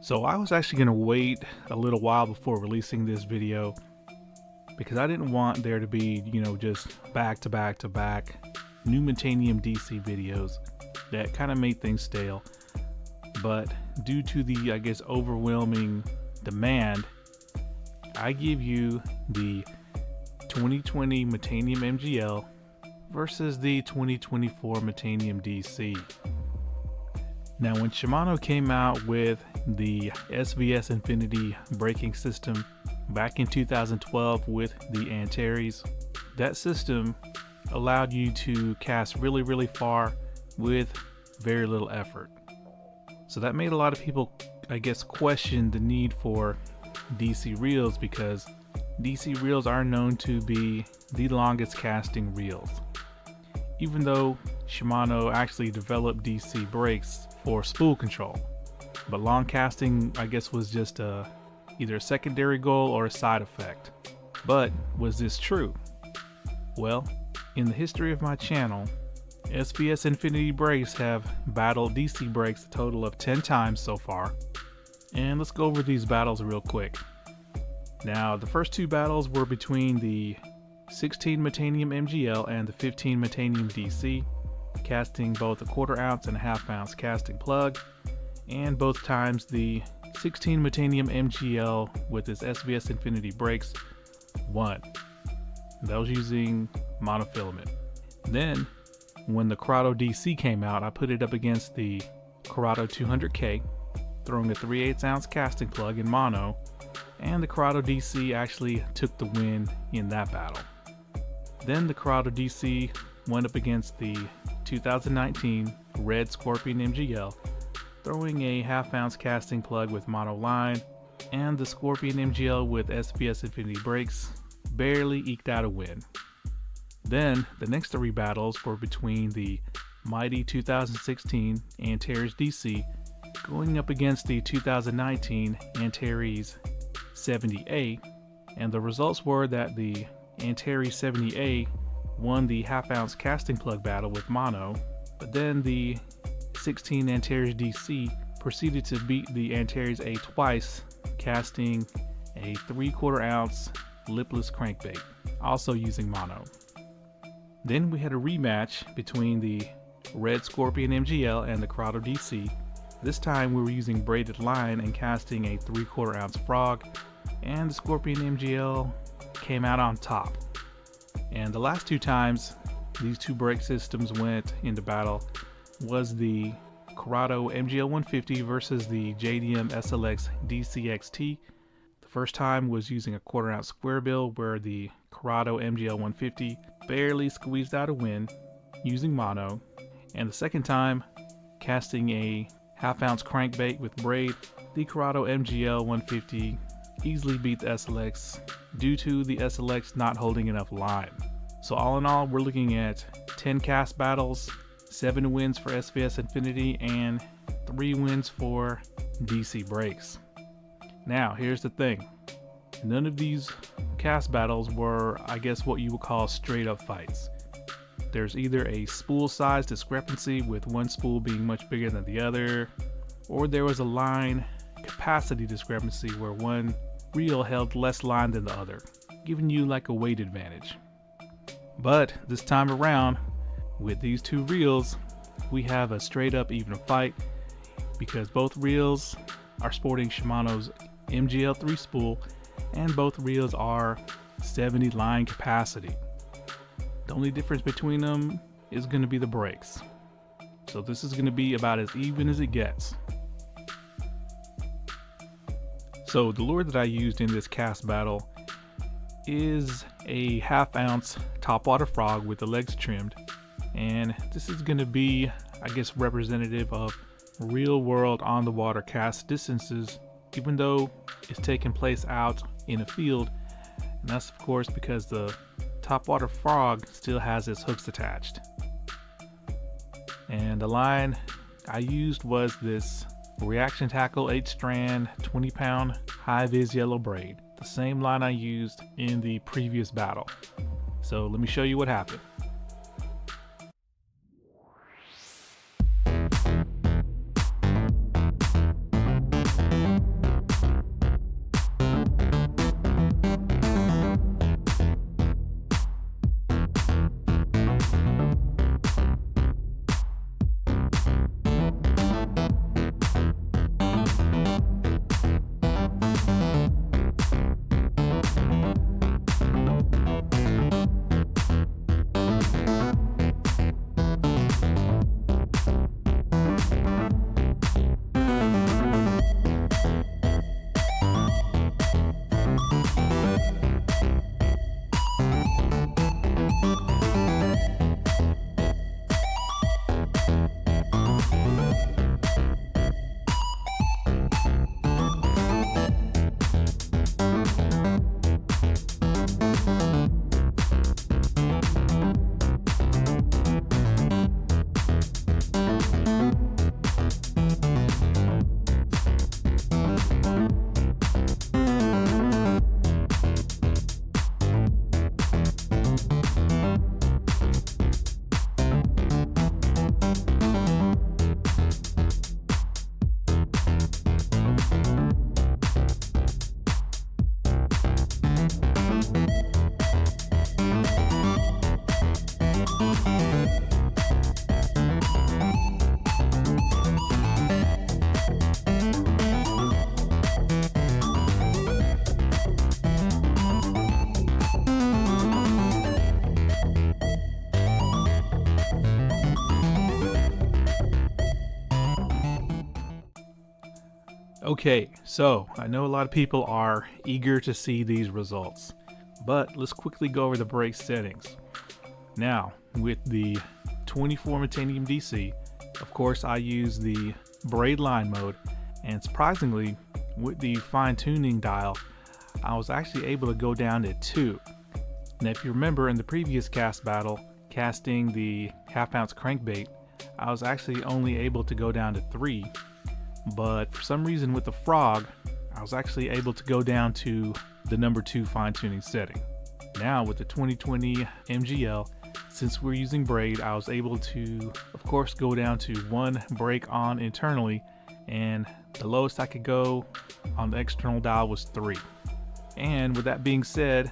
So I was actually going to wait a little while before releasing this video because I didn't want there to be, just back to back to back new Metanium DC videos that kind of made things stale. But due to the, overwhelming demand, I give you the 2020 Metanium MGL versus the 2024 Metanium DC. Now, when Shimano came out with the SVS Infinity braking system back in 2012 with the ANTARES, that system allowed you to cast really far with very little effort. So that made a lot of people, question the need for DC reels, because DC reels are known to be the longest casting reels. Even though Shimano actually developed DC brakes for spool control, but long casting was just either a secondary goal or a side effect. But was this true? Well, in the history of my channel, SVS Infinity brakes have battled DC brakes a total of 10 times so far, and let's go over these battles real quick. Now, the first two battles were between the 16 Metanium MGL and the 15 Metanium DC, casting both a 1/4 ounce and a 1/2 ounce casting plug, and both times the 16 Metanium MGL with its SVS Infinity brakes won. That was using monofilament. Then, when the CURADO DC came out, I put it up against the CURADO 200K, throwing a 3/8 ounce casting plug in mono, and the CURADO DC actually took the win in that battle. Then the CURADO DC went up against the 2019 Red Scorpion MGL, throwing a 1/2 ounce casting plug with mono line, and the Scorpion MGL with SVS Infinity brakes barely eked out a win. Then the next three battles were between the mighty 2016 ANTARES DC going up against the 2019 ANTARES 70A, and the results were that the ANTARES 70A won the 1/2 ounce casting plug battle with mono, but then the 16 ANTARES DC proceeded to beat the ANTARES A twice, casting a 3/4 ounce lipless crankbait, also using mono. Then we had a rematch between the Red Scorpion MGL and the CURADO DC. This time we were using braided line and casting a 3/4 ounce frog, and the Scorpion MGL came out on top. And the last two times these two brake systems went into battle was the CURADO MGL 150 versus the JDM SLX DCXT. The first time was using a 1/4 ounce square bill, where the CURADO MGL 150 barely squeezed out a win using mono, and the second time, casting a 1/2 ounce crankbait with braid, the CURADO MGL 150 easily beat the SLX due to the SLX not holding enough line. So all in all, we're looking at 10 cast battles, 7 wins for SVS Infinity, and 3 wins for DC brakes. Now, here's the thing. None of these cast battles were, what you would call straight up fights. There's either a spool size discrepancy with one spool being much bigger than the other, or there was a line capacity discrepancy where one reel held less line than the other, giving you like a weight advantage. But this time around, with these two reels, we have a straight up even fight, because both reels are sporting Shimano's MGL3 spool, and both reels are 70 line capacity. The only difference between them is going to be the brakes. So this is going to be about as even as it gets. So the lure that I used in this cast battle is a 1/2 ounce topwater frog with the legs trimmed, and this is going to be, representative of real world on the water cast distances, even though it's taking place out in a field. And that's of course because the topwater frog still has its hooks attached. And the line I used was this Reaction Tackle 8 strand 20 pound high vis yellow braid, the same line I used in the previous battle. So let me show you what happened. Okay, so I know a lot of people are eager to see these results, but let's quickly go over the brake settings. Now, with the 24 Metanium DC, of course I use the braid line mode, and surprisingly, with the fine tuning dial, I was actually able to go down to 2. Now if you remember in the previous cast battle, casting the half-ounce crankbait, I was actually only able to go down to 3. But for some reason with the frog, I was actually able to go down to the number 2 fine tuning setting. Now with the 2020 MGL, since we're using braid, I was able to, of course, go down to 1 brake on internally, and the lowest I could go on the external dial was 3. And with that being said,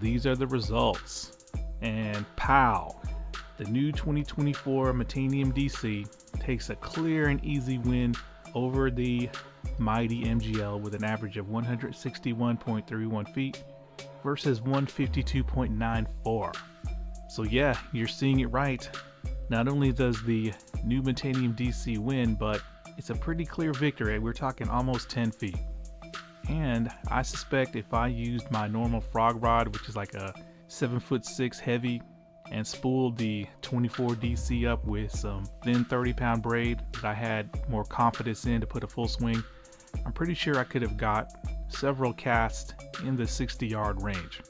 these are the results. And pow! The new 2024 Metanium DC takes a clear and easy win over the mighty MGL with an average of 161.31 feet versus 152.94. So yeah, you're seeing it right. Not only does the new Metanium DC win, but it's a pretty clear victory. We're talking almost 10 feet. And I suspect if I used my normal frog rod, which is like a 7'6" heavy, and spooled the 24 DC up with some thin 30-pound braid that I had more confidence in to put a full swing, I'm pretty sure I could have got several casts in the 60-yard range.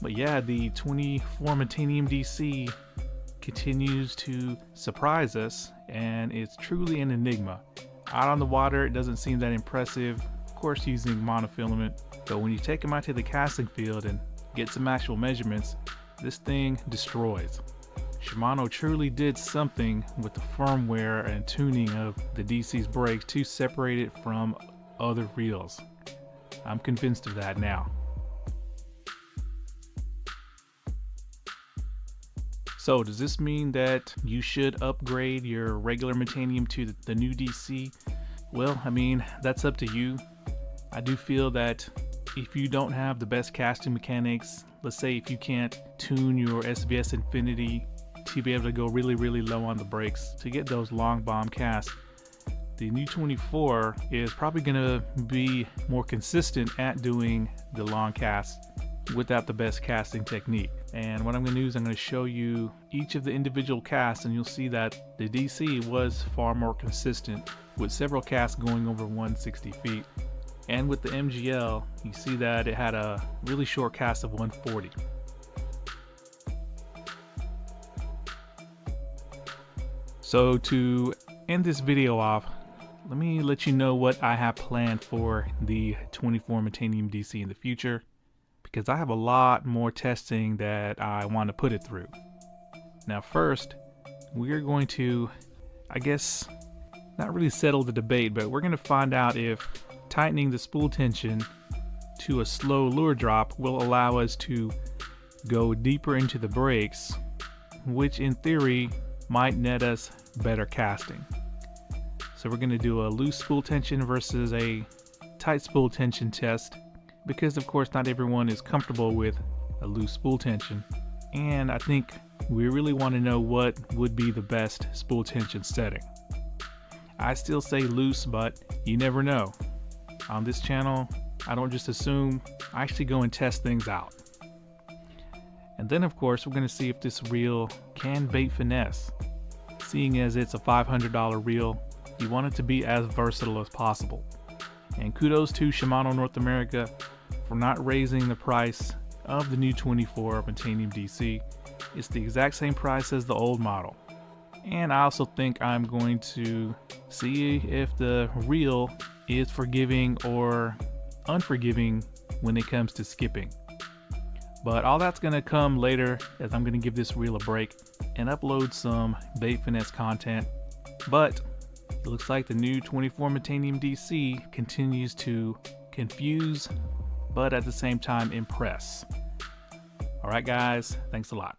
But yeah, the 24 Metanium DC continues to surprise us, and it's truly an enigma. Out on the water, it doesn't seem that impressive, of course using monofilament, but when you take them out to the casting field and get some actual measurements, this thing destroys. Shimano truly did something with the firmware and tuning of the DC's brakes to separate it from other reels. I'm convinced of that now. So does this mean that you should upgrade your regular Metanium to the new DC? Well, I mean, that's up to you. I do feel that if you don't have the best casting mechanics, let's say if you can't tune your SVS Infinity to be able to go really low on the brakes to get those long bomb casts, the new 24 is probably going to be more consistent at doing the long casts without the best casting technique. And what I'm going to do is I'm going to show you each of the individual casts, and you'll see that the DC was far more consistent with several casts going over 160 feet. And with the MGL, you see that it had a really short cast of 140. So to end this video off, let me let you know what I have planned for the 24 Metanium DC in the future, because I have a lot more testing that I want to put it through. Now first, we're going to, I guess, not really settle the debate, but we're going to find out if tightening the spool tension to a slow lure drop will allow us to go deeper into the brakes, which in theory might net us better casting. So we're going to do a loose spool tension versus a tight spool tension test, because of course not everyone is comfortable with a loose spool tension, and I think we really want to know what would be the best spool tension setting. I still say loose, but you never know. On this channel, I don't just assume, I actually go and test things out. And then of course we're going to see if this reel can bait finesse. Seeing as it's a $500 reel, you want it to be as versatile as possible. And kudos to Shimano North America for not raising the price of the new 24 Metanium DC. It's the exact same price as the old model. And I also think I'm going to see if the reel is forgiving or unforgiving when it comes to skipping. But all that's going to come later, as I'm going to give this reel a break and upload some bait finesse content. But it looks like the new 24 Metanium DC continues to confuse, but at the same time impress. Alright guys, thanks a lot.